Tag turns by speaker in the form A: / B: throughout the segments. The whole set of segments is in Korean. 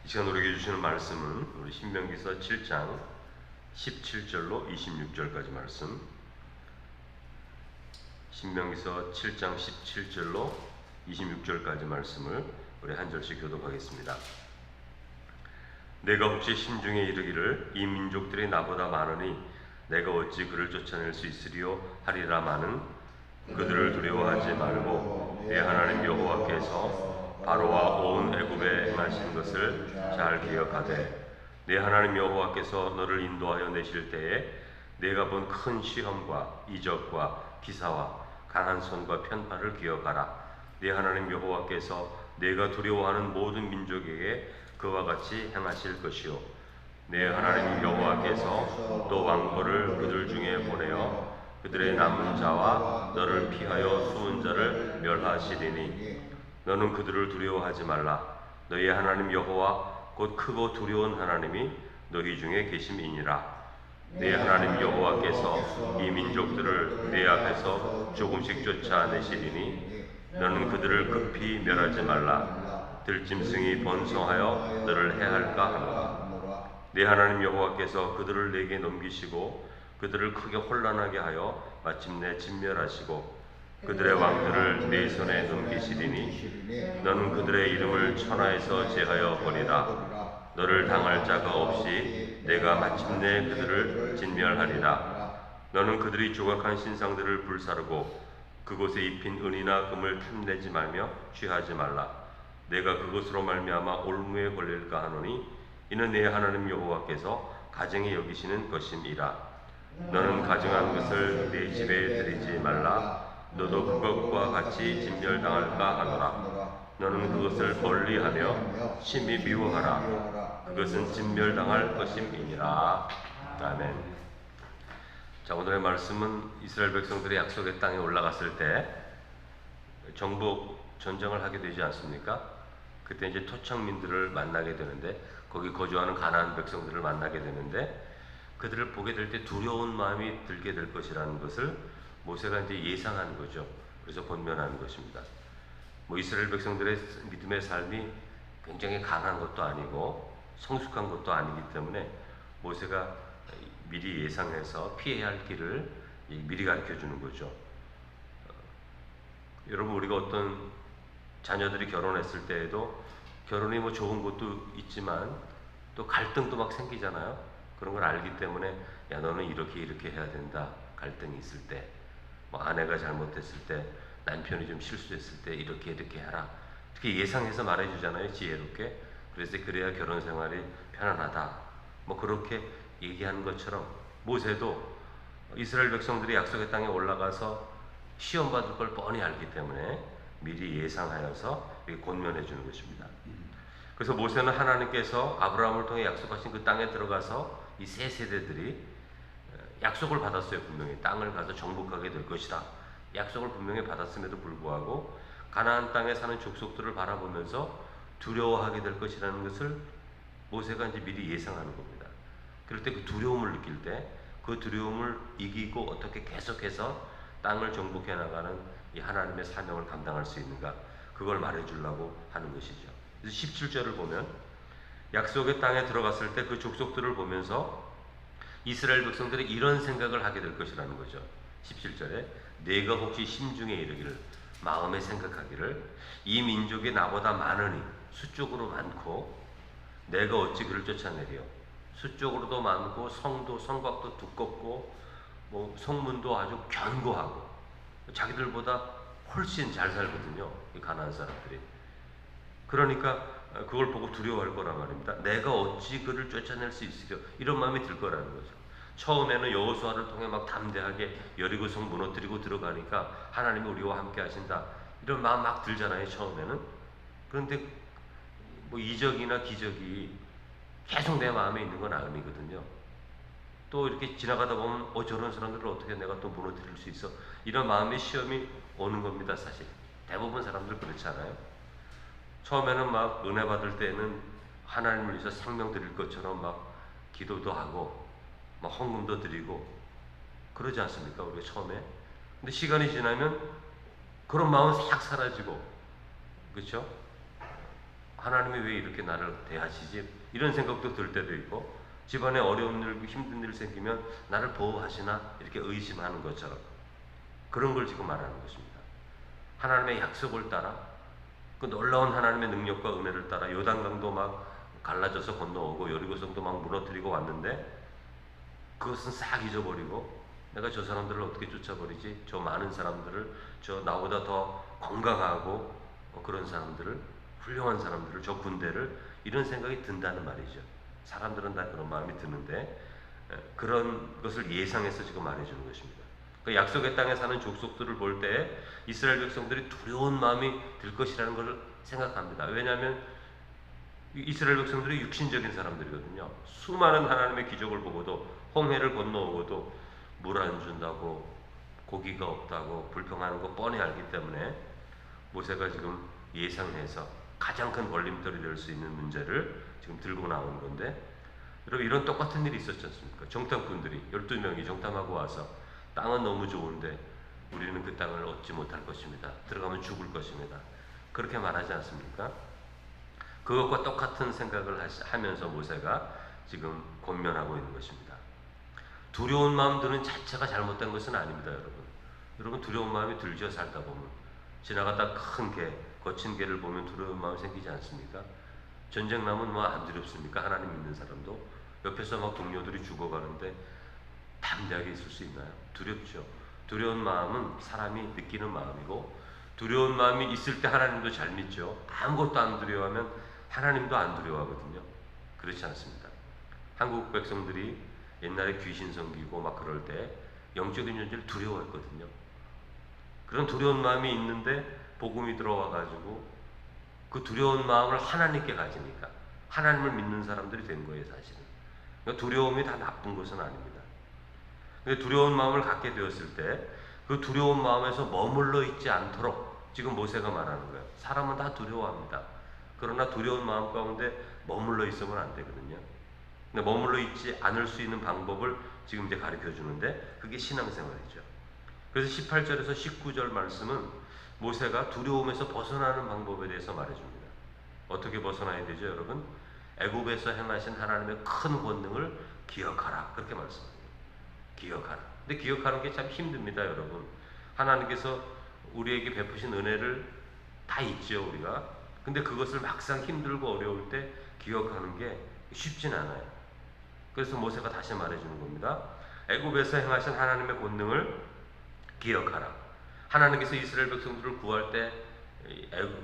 A: 이 시간 우리에게 주시는 말씀은 우리 신명기서 7장 17절로 26절까지 말씀, 신명기서 7장 17절로 26절까지 말씀을 우리 한 절씩 교독하겠습니다. 내가 혹시 심중에 이르기를 이 민족들이 나보다 많으니 내가 어찌 그를 쫓아낼 수 있으리요 하리라마는 그들을 두려워하지 말고 내 하나님 여호와께서 바로와 온 애굽에 행하신 것을 잘 기억하되 내 하나님 여호와께서 너를 인도하여 내실 때에 내가 본 큰 시험과 이적과 기사와 강한 손과 편파를 기억하라. 내 하나님 여호와께서 내가 두려워하는 모든 민족에게 그와 같이 행하실 것이요 내 하나님 여호와께서 또 왕벌을 그들 중에 보내어 그들의 남은 자와 너를 피하여 숨은 자를 멸하시리니 너는 그들을 두려워하지 말라. 너희 하나님 여호와 곧 크고 두려운 하나님이 너희 중에 계심이니라. 내 하나님 여호와께서 이 민족들을 내 앞에서 조금씩 쫓아내시리니 너는 그들을 급히 멸하지 말라. 들짐승이 번성하여 너를 해할까 하노라. 내 하나님 여호와께서 그들을 내게 넘기시고 그들을 크게 혼란하게 하여 마침내 진멸하시고 그들의 왕들을 내 손에 넘기시리니 너는 그들의 이름을 천하에서 제하여 버리라. 너를 당할 자가 없이 내가 마침내 그들을 진멸하리라. 너는 그들이 조각한 신상들을 불사르고 그곳에 입힌 은이나 금을 탐내지 말며 취하지 말라. 내가 그것으로 말미암아 올무에 걸릴까 하노니 이는 내 하나님 여호와께서 가증히 여기시는 것임이라. 너는 가증한 것을 내 집에 들이지 말라. 너도 그것과 같이 진멸당할까 하노라. 너는 그것을 멀리하며 심히 미워하라. 그것은 진멸당할 것임이니라. 아멘. 자, 오늘의 말씀은 이스라엘 백성들이 약속의 땅에 올라갔을 때 정복 전쟁을 하게 되지 않습니까? 그때 이제 토착민들을 만나게 되는데 거기 거주하는 가나안 백성들을 만나게 되는데 그들을 보게 될 때 두려운 마음이 들게 될 것이라는 것을 모세가 이제 예상한 거죠. 그래서 권면하는 것입니다. 이스라엘 백성들의 믿음의 삶이 굉장히 강한 것도 아니고 성숙한 것도 아니기 때문에 모세가 미리 예상해서 피해야 할 길을 미리 가르쳐 주는 거죠. 여러분, 우리가 어떤 자녀들이 결혼했을 때에도 결혼이 좋은 것도 있지만 또 갈등도 막 생기잖아요. 그런 걸 알기 때문에 야, 너는 이렇게 해야 된다. 갈등이 있을 때, 아내가 잘못했을 때, 남편이 좀 실수했을 때 이렇게 하라. 이렇게 예상해서 말해주잖아요. 지혜롭게. 그래서 그래야 결혼 생활이 편안하다. 그렇게 얘기하는 것처럼 모세도 이스라엘 백성들이 약속의 땅에 올라가서 시험 받을 걸 뻔히 알기 때문에 미리 예상하여서 권면해 주는 것입니다. 그래서 모세는 하나님께서 아브라함을 통해 약속하신 그 땅에 들어가서 이 세 세대들이 약속을 받았어요. 분명히 땅을 가서 정복하게 될 것이다. 약속을 분명히 받았음에도 불구하고 가나안 땅에 사는 족속들을 바라보면서 두려워하게 될 것이라는 것을 모세가 이제 미리 예상하는 겁니다. 그럴 때 그 두려움을 느낄 때 그 두려움을 이기고 어떻게 계속해서 땅을 정복해 나가는 이 하나님의 사명을 감당할 수 있는가, 그걸 말해주려고 하는 것이죠. 그래서 17절을 보면 약속의 땅에 들어갔을 때 그 족속들을 보면서 이스라엘 백성들이 이런 생각을 하게 될 것이라는 거죠. 17절에 내가 혹시 심중에 이르기를, 마음에 생각하기를, 이 민족이 나보다 많으니, 수적으로 많고 내가 어찌 그를 쫓아내리요. 수적으로도 많고 성곽도 두껍고 성문도 아주 견고하고 자기들보다 훨씬 잘 살거든요, 이 가나안 사람들이. 그러니까 그걸 보고 두려워할 거란 말입니다. 내가 어찌 그를 쫓아낼 수 있으려, 이런 마음이 들 거라는 거죠. 처음에는 여호수아를 통해 막 담대하게 여리고성 무너뜨리고 들어가니까 하나님이 우리와 함께 하신다, 이런 마음 막 들잖아요, 처음에는. 그런데 이적이나 기적이 계속 내 마음에 있는 건 아니거든요. 또 이렇게 지나가다 보면 저런 사람들을 어떻게 내가 또 무너뜨릴 수 있어, 이런 마음의 시험이 오는 겁니다. 사실 대부분 사람들 그렇잖아요. 처음에는 막 은혜 받을 때는 하나님을 위해서 생명 드릴 것처럼 막 기도도 하고 막 헌금도 드리고 그러지 않습니까, 우리가 처음에? 근데 시간이 지나면 그런 마음은 싹 사라지고, 그렇죠? 하나님이 왜 이렇게 나를 대하시지? 이런 생각도 들 때도 있고, 집안에 어려운 일, 힘든 일 생기면 나를 보호하시나? 이렇게 의심하는 것처럼 그런 걸 지금 말하는 것입니다. 하나님의 약속을 따라, 그 놀라운 하나님의 능력과 은혜를 따라 요단강도 막 갈라져서 건너오고 여리고성도 막 무너뜨리고 왔는데, 그것은 싹 잊어버리고 내가 저 사람들을 어떻게 쫓아버리지? 저 많은 사람들을, 저 나보다 더 건강하고 그런 사람들을, 훌륭한 사람들을, 저 군대를, 이런 생각이 든다는 말이죠. 사람들은 다 그런 마음이 드는데, 그런 것을 예상해서 지금 말해주는 것입니다. 그 약속의 땅에 사는 족속들을 볼 때 이스라엘 백성들이 두려운 마음이 들 것이라는 것을 생각합니다. 왜냐하면 이스라엘 백성들이 육신적인 사람들이거든요. 수많은 하나님의 기적을 보고도, 홍해를 건너오고도 물 안 준다고, 고기가 없다고 불평하는 거 뻔히 알기 때문에 모세가 지금 예상해서 가장 큰 걸림돌이 될 수 있는 문제를 지금 들고 나오는 건데, 여러분 이런 똑같은 일이 있었지 않습니까? 정탐꾼들이 12명이 정탐하고 와서 땅은 너무 좋은데 우리는 그 땅을 얻지 못할 것입니다. 들어가면 죽을 것입니다. 그렇게 말하지 않습니까? 그것과 똑같은 생각을 하면서 모세가 지금 권면하고 있는 것입니다. 두려운 마음 드는 자체가 잘못된 것은 아닙니다, 여러분. 여러분 두려운 마음이 들죠, 살다 보면. 지나가다 큰 개, 거친 개를 보면 두려운 마음 생기지 않습니까? 전쟁 나면 뭐 안 두렵습니까? 하나님 믿는 사람도. 옆에서 막 동료들이 죽어가는데 담대하게 있을 수 있나요? 두렵죠. 두려운 마음은 사람이 느끼는 마음이고, 두려운 마음이 있을 때 하나님도 잘 믿죠. 아무것도 안 두려워하면 하나님도 안 두려워하거든요. 그렇지 않습니다. 한국 백성들이 옛날에 귀신 섬기고 막 그럴 때 영적인 존재를 두려워했거든요. 그런 두려운 마음이 있는데 복음이 들어와 가지고 그 두려운 마음을 하나님께 가지니까 하나님을 믿는 사람들이 된 거예요, 사실은. 그러니까 두려움이 다 나쁜 것은 아닙니다. 근데 두려운 마음을 갖게 되었을 때 그 두려운 마음에서 머물러 있지 않도록 지금 모세가 말하는 거예요. 사람은 다 두려워합니다. 그러나 두려운 마음 가운데 머물러 있으면 안 되거든요. 근데 머물러 있지 않을 수 있는 방법을 지금 이제 가르쳐 주는데, 그게 신앙생활이죠. 그래서 18절에서 19절 말씀은 모세가 두려움에서 벗어나는 방법에 대해서 말해줍니다. 어떻게 벗어나야 되죠, 여러분? 애굽에서 행하신 하나님의 큰 권능을 기억하라, 그렇게 말씀합니다. 기억하라. 근데 기억하는 게 참 힘듭니다, 여러분. 하나님께서 우리에게 베푸신 은혜를 다 있죠, 우리가. 근데 그것을 막상 힘들고 어려울 때 기억하는 게 쉽진 않아요. 그래서 모세가 다시 말해주는 겁니다. 애굽에서 행하신 하나님의 권능을 기억하라. 하나님께서 이스라엘 백성들을 구할 때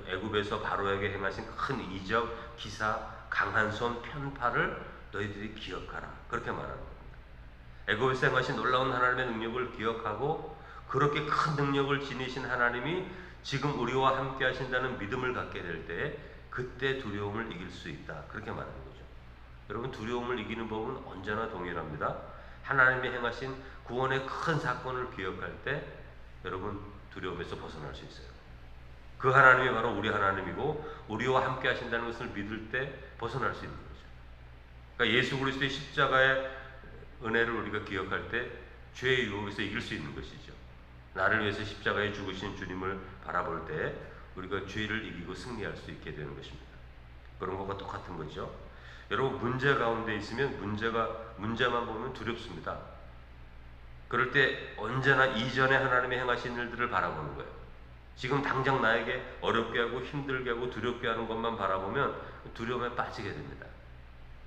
A: 애굽에서 바로에게 행하신 큰 이적, 기사, 강한 손, 편파를 너희들이 기억하라. 그렇게 말하는 겁니다. 애굽에서 행하신 놀라운 하나님의 능력을 기억하고, 그렇게 큰 능력을 지니신 하나님이 지금 우리와 함께 하신다는 믿음을 갖게 될 때 그때 두려움을 이길 수 있다. 그렇게 말하는 거죠. 여러분 두려움을 이기는 법은 언제나 동일합니다. 하나님이 행하신 구원의 큰 사건을 기억할 때 여러분 두려움에서 벗어날 수 있어요. 그 하나님이 바로 우리 하나님이고 우리와 함께 하신다는 것을 믿을 때 벗어날 수 있는 거죠. 그러니까 예수 그리스도의 십자가의 은혜를 우리가 기억할 때 죄의 유혹에서 이길 수 있는 것이죠. 나를 위해서 십자가에 죽으신 주님을 바라볼 때 우리가 죄를 이기고 승리할 수 있게 되는 것입니다. 그런 것과 똑같은 거죠. 여러분 문제 가운데 있으면 문제만 보면 두렵습니다. 그럴 때 언제나 이전에 하나님의 행하신 일들을 바라보는 거예요. 지금 당장 나에게 어렵게 하고 힘들게 하고 두렵게 하는 것만 바라보면 두려움에 빠지게 됩니다.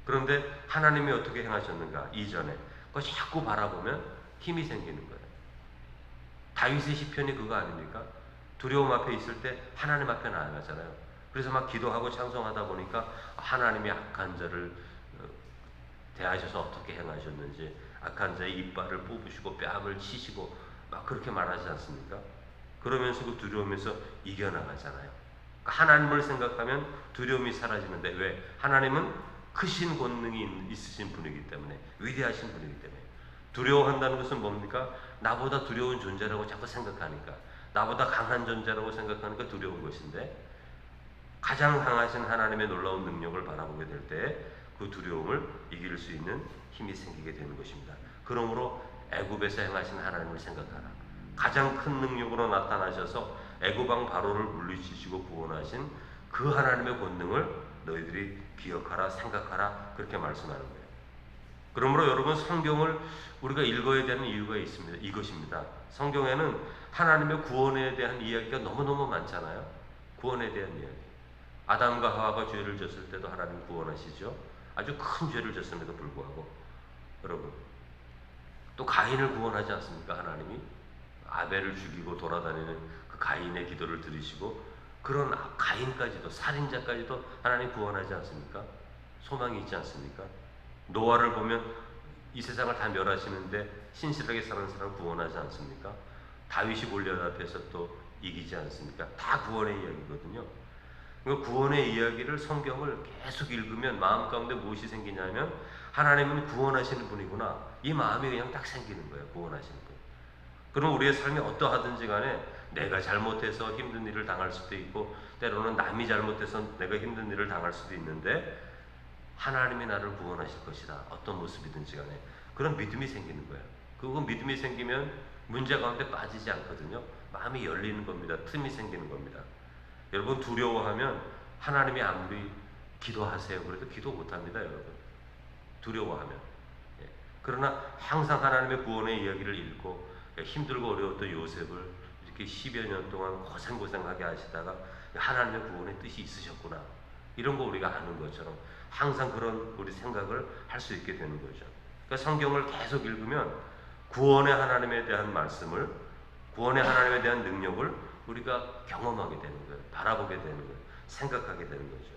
A: 그런데 하나님이 어떻게 행하셨는가 이전에 그거 자꾸 바라보면 힘이 생기는 거예요. 다윗의 시편이 그거 아닙니까? 두려움 앞에 있을 때 하나님 앞에 나아가잖아요. 그래서 막 기도하고 찬송하다 보니까 하나님이 악한 자를 대하셔서 어떻게 행하셨는지, 악한 자의 이빨을 뽑으시고 뺨을 치시고 막 그렇게 말하지 않습니까? 그러면서 그 두려움에서 이겨나가잖아요. 그러니까 하나님을 생각하면 두려움이 사라지는데 왜? 하나님은 크신 권능이 있으신 분이기 때문에, 위대하신 분이기 때문에. 두려워한다는 것은 뭡니까? 나보다 두려운 존재라고 자꾸 생각하니까, 나보다 강한 존재라고 생각하니까 두려운 것인데, 가장 강하신 하나님의 놀라운 능력을 바라보게 될 때 그 두려움을 이길 수 있는 힘이 생기게 되는 것입니다. 그러므로 애굽에서 행하신 하나님을 생각하라. 가장 큰 능력으로 나타나셔서 애굽 왕 바로를 물리치시고 구원하신 그 하나님의 권능을 너희들이 기억하라, 생각하라, 그렇게 말씀하는 거예요. 그러므로 여러분, 성경을 우리가 읽어야 되는 이유가 있습니다. 이것입니다. 성경에는 하나님의 구원에 대한 이야기가 너무너무 많잖아요. 구원에 대한 이야기. 아담과 하와가 죄를 졌을 때도 하나님 구원하시죠. 아주 큰 죄를 졌음에도 불구하고. 여러분, 또 가인을 구원하지 않습니까? 하나님이 아벨을 죽이고 돌아다니는 그 가인의 기도를 들으시고, 그런 가인까지도, 살인자까지도 하나님 구원하지 않습니까? 소망이 있지 않습니까? 노아를 보면 이 세상을 다 멸하시는데 신실하게 사는 사람을 구원하지 않습니까? 다윗이 골리앗 앞에서 또 이기지 않습니까? 다 구원의 이야기거든요. 그 구원의 이야기를, 성경을 계속 읽으면 마음 가운데 무엇이 생기냐면, 하나님은 구원하시는 분이구나, 이 마음이 그냥 딱 생기는 거예요. 구원하시는 분. 그럼 우리의 삶이 어떠하든지 간에 내가 잘못해서 힘든 일을 당할 수도 있고, 때로는 남이 잘못해서 내가 힘든 일을 당할 수도 있는데, 하나님이 나를 구원하실 것이다. 어떤 모습이든지 간에 그런 믿음이 생기는 거예요. 그거 믿음이 생기면 문제 가운데 빠지지 않거든요. 마음이 열리는 겁니다. 틈이 생기는 겁니다. 여러분, 두려워하면 하나님이 아무리 기도하세요 그래도 기도 못합니다. 여러분, 두려워하면. 그러나 항상 하나님의 구원의 이야기를 읽고, 힘들고 어려웠던 요셉을 이렇게 10여 년 동안 고생하게 하시다가 하나님의 구원의 뜻이 있으셨구나, 이런 거 우리가 아는 것처럼 항상 그런 우리 생각을 할 수 있게 되는 거죠. 그러니까 성경을 계속 읽으면 구원의 하나님에 대한 말씀을, 구원의 하나님에 대한 능력을 우리가 경험하게 되는 거예요. 바라보게 되는 거예요. 생각하게 되는 거죠.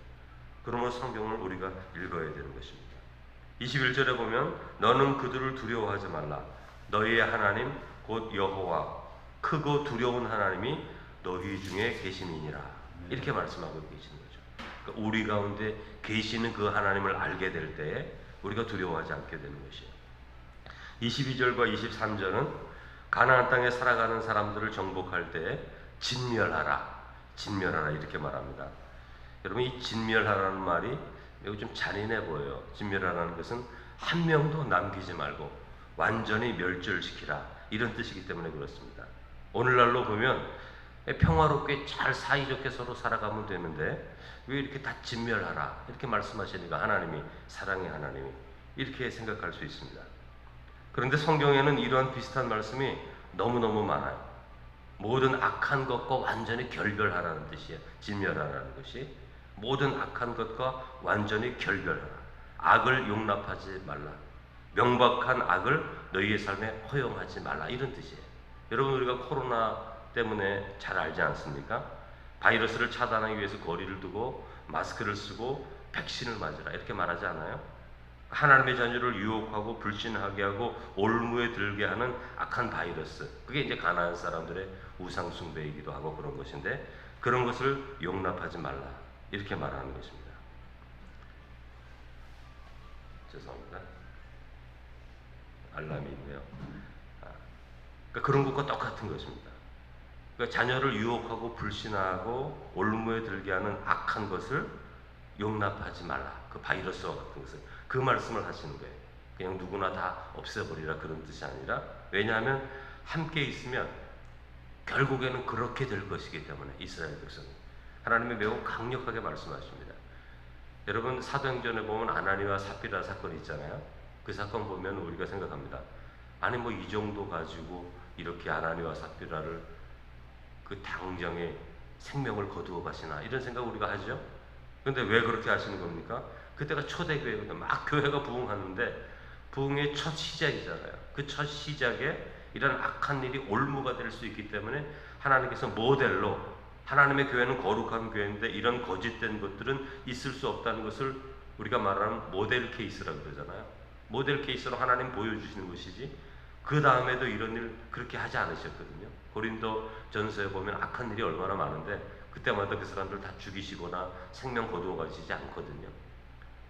A: 그러므로 성경을 우리가 읽어야 되는 것입니다. 21절에 보면 너는 그들을 두려워하지 말라. 너희의 하나님 곧 여호와, 크고 두려운 하나님이 너희 중에 계시니라. 이렇게 말씀하고 계시는 거죠. 그러니까 우리 가운데 계시는 그 하나님을 알게 될 때에 우리가 두려워하지 않게 되는 것이에요. 22절과 23절은 가나안 땅에 살아가는 사람들을 정복할 때 진멸하라, 진멸하라, 이렇게 말합니다. 여러분, 이 진멸하라는 말이 매우 좀 잔인해 보여요. 진멸하라는 것은 한 명도 남기지 말고 완전히 멸절시키라, 이런 뜻이기 때문에 그렇습니다. 오늘날로 보면 평화롭게 잘 사이좋게 서로 살아가면 되는데 왜 이렇게 다 진멸하라, 이렇게 말씀하시니까, 하나님이, 사랑의 하나님이, 이렇게 생각할 수 있습니다. 그런데 성경에는 이러한 비슷한 말씀이 너무너무 많아요. 모든 악한 것과 완전히 결별하라는 뜻이에요. 진멸하라는 것이 모든 악한 것과 완전히 결별하라, 악을 용납하지 말라, 명백한 악을 너희의 삶에 허용하지 말라, 이런 뜻이에요. 여러분, 우리가 코로나 때문에 잘 알지 않습니까? 바이러스를 차단하기 위해서 거리를 두고 마스크를 쓰고 백신을 맞으라, 이렇게 말하지 않아요? 하나님의 자녀를 유혹하고 불신하게 하고 올무에 들게 하는 악한 바이러스, 그게 이제 가나안 사람들의 우상 숭배이기도 하고 그런 것인데, 그런 것을 용납하지 말라, 이렇게 말하는 것입니다. 죄송합니다. 알람이 있네요. 그러니까 그런 것과 똑같은 것입니다. 그러니까 자녀를 유혹하고 불신하고 올무에 들게 하는 악한 것을 용납하지 말라, 그 바이러스와 같은 것을, 그 말씀을 하시는 거예요. 그냥 누구나 다 없애버리라, 그런 뜻이 아니라, 왜냐하면 함께 있으면 결국에는 그렇게 될 것이기 때문에. 이스라엘 백성은 하나님이 매우 강력하게 말씀하십니다. 여러분, 사도행전에 보면 아나니와 삽비라 사건이 있잖아요. 그 사건 보면 우리가 생각합니다. 아니 뭐 이 정도 가지고 이렇게 아나니와 삽비라를 그 당장에 생명을 거두어 가시나, 이런 생각 우리가 하죠. 근데 왜 그렇게 하시는 겁니까? 그때가 초대교회거든요. 막 교회가 부흥하는데 부흥의 첫 시작이잖아요. 그 첫 시작에 이런 악한 일이 올무가 될 수 있기 때문에 하나님께서 모델로, 하나님의 교회는 거룩한 교회인데 이런 거짓된 것들은 있을 수 없다는 것을 우리가 말하는 모델 케이스라고 그러잖아요. 모델 케이스로 하나님 보여주시는 것이지, 그 다음에도 이런 일 그렇게 하지 않으셨거든요. 고린도 전서에 보면 악한 일이 얼마나 많은데 그때마다 그 사람들 다 죽이시거나 생명 거두어 가시지 않거든요.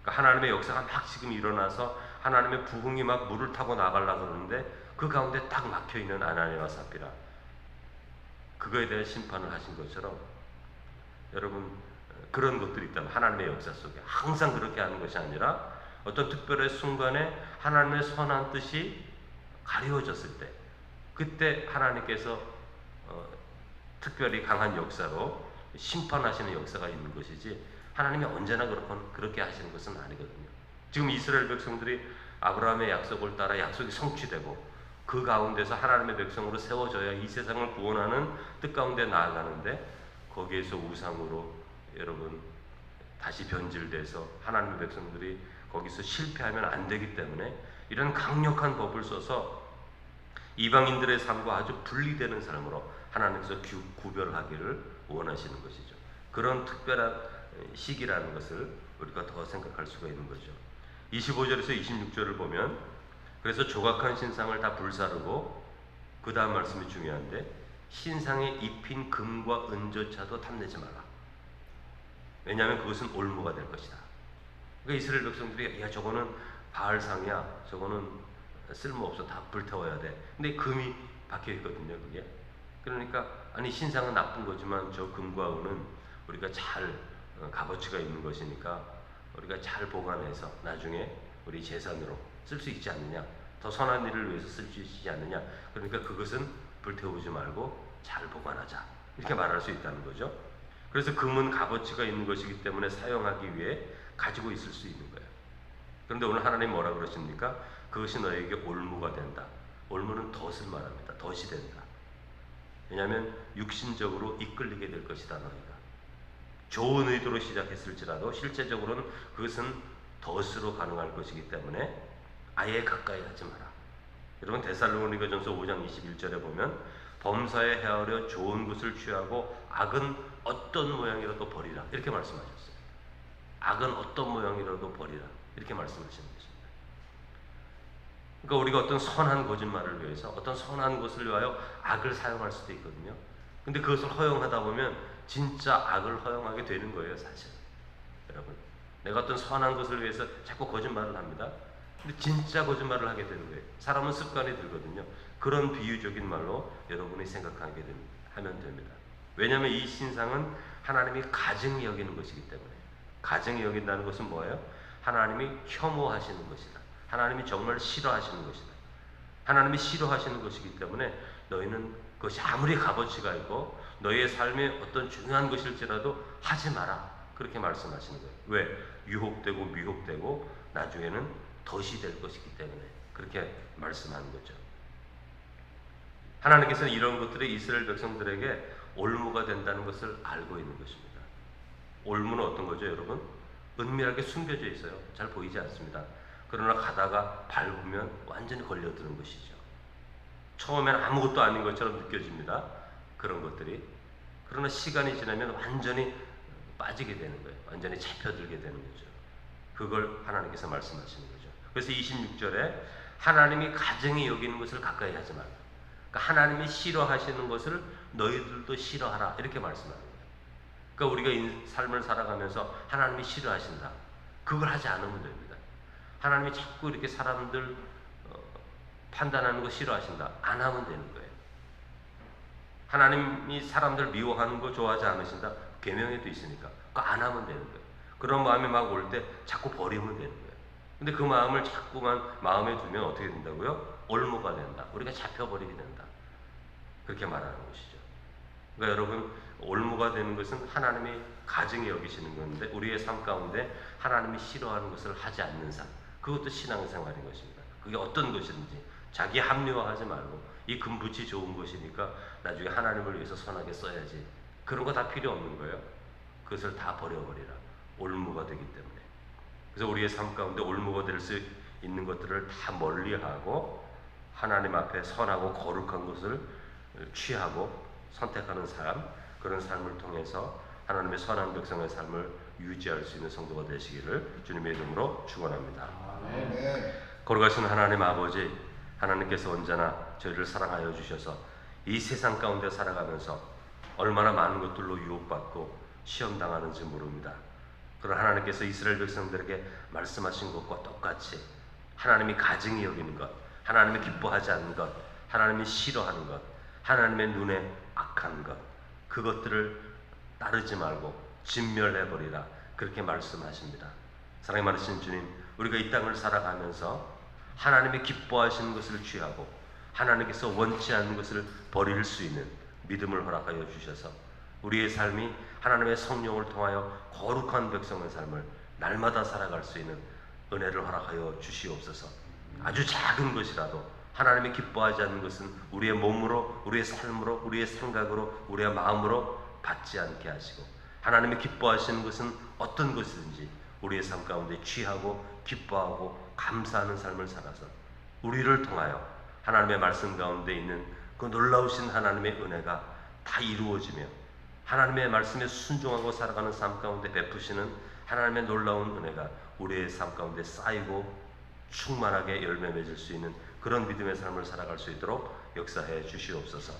A: 그러니까 하나님의 역사가 막 지금 일어나서 하나님의 부흥이 막 물을 타고 나가려고 그러는데 그 가운데 딱 막혀있는 아나니와 삽비라, 그거에 대한 심판을 하신 것처럼, 여러분, 그런 것들이 있다면 하나님의 역사 속에 항상 그렇게 하는 것이 아니라 어떤 특별한 순간에 하나님의 선한 뜻이 가려워졌을 때, 그때 하나님께서 특별히 강한 역사로 심판하시는 역사가 있는 것이지 하나님이 언제나 그렇게 하시는 것은 아니거든요. 지금 이스라엘 백성들이 아브라함의 약속을 따라 약속이 성취되고 그 가운데서 하나님의 백성으로 세워져야 이 세상을 구원하는 뜻 가운데 나아가는데 거기에서 우상으로 여러분 다시 변질돼서 하나님의 백성들이 거기서 실패하면 안 되기 때문에 이런 강력한 법을 써서 이방인들의 삶과 아주 분리되는 삶으로 하나님께서 구별하기를 원하시는 것이죠. 그런 특별한 시기라는 것을 우리가 더 생각할 수가 있는 거죠. 25절에서 26절을 보면 그래서 조각한 신상을 다 불사르고 그 다음 말씀이 중요한데 신상에 입힌 금과 은조차도 탐내지 마라. 왜냐하면 그것은 올무가 될 것이다. 그러니까 이스라엘 백성들이 야 저거는 바알상이야, 저거는 쓸모없어, 다 불태워야 돼. 근데 금이 박혀있거든요 그게. 그러니까 아니 신상은 나쁜 거지만 저 금과 은은 우리가 잘 값어치가 있는 것이니까 우리가 잘 보관해서 나중에 우리 재산으로 쓸 수 있지 않느냐, 더 선한 일을 위해서 쓸 수 있지 않느냐. 그러니까 그것은 불태우지 말고 잘 보관하자, 이렇게 말할 수 있다는 거죠. 그래서 금은 값어치가 있는 것이기 때문에 사용하기 위해 가지고 있을 수 있는 거예요. 그런데 오늘 하나님 뭐라 그러십니까? 그것이 너에게 올무가 된다. 올무는 덫을 말합니다. 덫이 된다. 왜냐하면 육신적으로 이끌리게 될 것이다. 너희가 좋은 의도로 시작했을지라도 실제적으로는 그것은 덫으로 가능할 것이기 때문에 아예 가까이 하지 마라. 여러분 데살로니가전서 5장 21절에 보면 범사에 헤아려 좋은 것을 취하고 악은 어떤 모양이라도 버리라, 이렇게 말씀하셨어요. 악은 어떤 모양이라도 버리라, 이렇게 말씀하시는 것입니다. 그러니까 우리가 어떤 선한 거짓말을 위해서 어떤 선한 것을 위하여 악을 사용할 수도 있거든요. 근데 그것을 허용하다 보면 진짜 악을 허용하게 되는 거예요, 사실. 여러분, 내가 어떤 선한 것을 위해서 자꾸 거짓말을 합니다. 근데 진짜 거짓말을 하게 되는 거예요. 사람은 습관이 들거든요. 그런 비유적인 말로 여러분이 생각하게 하면 됩니다. 왜냐하면 이 신상은 하나님이 가증히 여기는 것이기 때문에. 가증히 여긴다는 것은 뭐예요? 하나님이 혐오하시는 것이다. 하나님이 정말 싫어하시는 것이다. 하나님이 싫어하시는 것이기 때문에 너희는 그것이 아무리 값어치가 있고 너희의 삶에 어떤 중요한 것일지라도 하지 마라, 그렇게 말씀하시는 거예요. 왜? 유혹되고 미혹되고 나중에는 덫이 될 것이기 때문에 그렇게 말씀하는 거죠. 하나님께서는 이런 것들이 이스라엘 백성들에게 올무가 된다는 것을 알고 있는 것입니다. 올무는 어떤 거죠, 여러분? 은밀하게 숨겨져 있어요. 잘 보이지 않습니다. 그러나 가다가 밟으면 완전히 걸려드는 것이죠. 처음에는 아무것도 아닌 것처럼 느껴집니다. 그런 것들이. 그러나 시간이 지나면 완전히 빠지게 되는 거예요. 완전히 잡혀들게 되는 거죠. 그걸 하나님께서 말씀하시는 거죠. 그래서 26절에 하나님이 가증히 여기는 것을 가까이 하지 말라. 그러니까 하나님이 싫어하시는 것을 너희들도 싫어하라, 이렇게 말씀하는 거예요. 그러니까 우리가 삶을 살아가면서 하나님이 싫어하신다, 그걸 하지 않으면 됩니다. 하나님이 자꾸 이렇게 사람들 판단하는 거 싫어하신다, 안 하면 되는 거예요. 하나님이 사람들 미워하는 거 좋아하지 않으신다, 계명에도 있으니까 그거 안 하면 되는 거예요. 그런 마음이 막 올 때 자꾸 버리면 되는 거예요. 근데 그 마음을 자꾸만 마음에 두면 어떻게 된다고요? 올무가 된다. 우리가 잡혀버리게 된다. 그렇게 말하는 것이죠. 그러니까 여러분, 올무가 되는 것은 하나님이 가증히 여기시는 건데 우리의 삶 가운데 하나님이 싫어하는 것을 하지 않는 삶, 그것도 신앙생활인 것입니다. 그게 어떤 것이든지 자기 합리화하지 말고 이 금붙이 좋은 것이니까 나중에 하나님을 위해서 선하게 써야지, 그런 거 다 필요 없는 거예요. 그것을 다 버려버리라. 올무가 되기 때문에. 그래서 우리의 삶 가운데 올무가 될 수 있는 것들을 다 멀리하고 하나님 앞에 선하고 거룩한 것을 취하고 선택하는 삶, 그런 삶을 통해서 하나님의 선한 백성의 삶을 유지할 수 있는 성도가 되시기를 주님의 이름으로 축원합니다. 거룩하신 하나님 아버지, 하나님께서 언제나 저희를 사랑하여 주셔서 이 세상 가운데 살아가면서 얼마나 많은 것들로 유혹받고 시험당하는지 모릅니다. 그러나 하나님께서 이스라엘 백성들에게 말씀하신 것과 똑같이 하나님이 가증히 여기는 것, 하나님이 기뻐하지 않는 것, 하나님이 싫어하는 것, 하나님의 눈에 악한 것, 그것들을 따르지 말고 진멸해버리라, 그렇게 말씀하십니다. 사랑이 많으신 주님, 우리가 이 땅을 살아가면서 하나님이 기뻐하시는 것을 취하고 하나님께서 원치 않는 것을 버릴 수 있는 믿음을 허락하여 주셔서 우리의 삶이 하나님의 성령을 통하여 거룩한 백성의 삶을 날마다 살아갈 수 있는 은혜를 허락하여 주시옵소서. 아주 작은 것이라도 하나님이 기뻐하지 않는 것은 우리의 몸으로, 우리의 삶으로, 우리의 생각으로, 우리의 마음으로 받지 않게 하시고, 하나님이 기뻐하시는 것은 어떤 것이든지 우리의 삶 가운데 취하고 기뻐하고 감사하는 삶을 살아서 우리를 통하여 하나님의 말씀 가운데 있는 그 놀라우신 하나님의 은혜가 다 이루어지며, 하나님의 말씀에 순종하고 살아가는 삶 가운데 베푸시는 하나님의 놀라운 은혜가 우리의 삶 가운데 쌓이고 충만하게 열매 맺을 수 있는 그런 믿음의 삶을 살아갈 수 있도록 역사해 주시옵소서.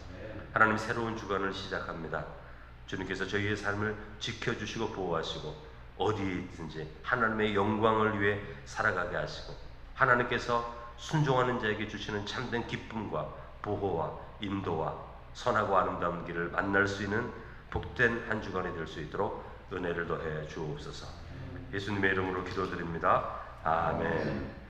A: 하나님, 새로운 주간을 시작합니다. 주님께서 저희의 삶을 지켜주시고 보호하시고 어디에 있든지 하나님의 영광을 위해 살아가게 하시고, 하나님께서 순종하는 자에게 주시는 참된 기쁨과 보호와 인도와 선하고 아름다운 길을 만날 수 있는 복된 한 주간이 될 수 있도록 은혜를 더해 주옵소서. 예수님의 이름으로 기도드립니다. 아멘.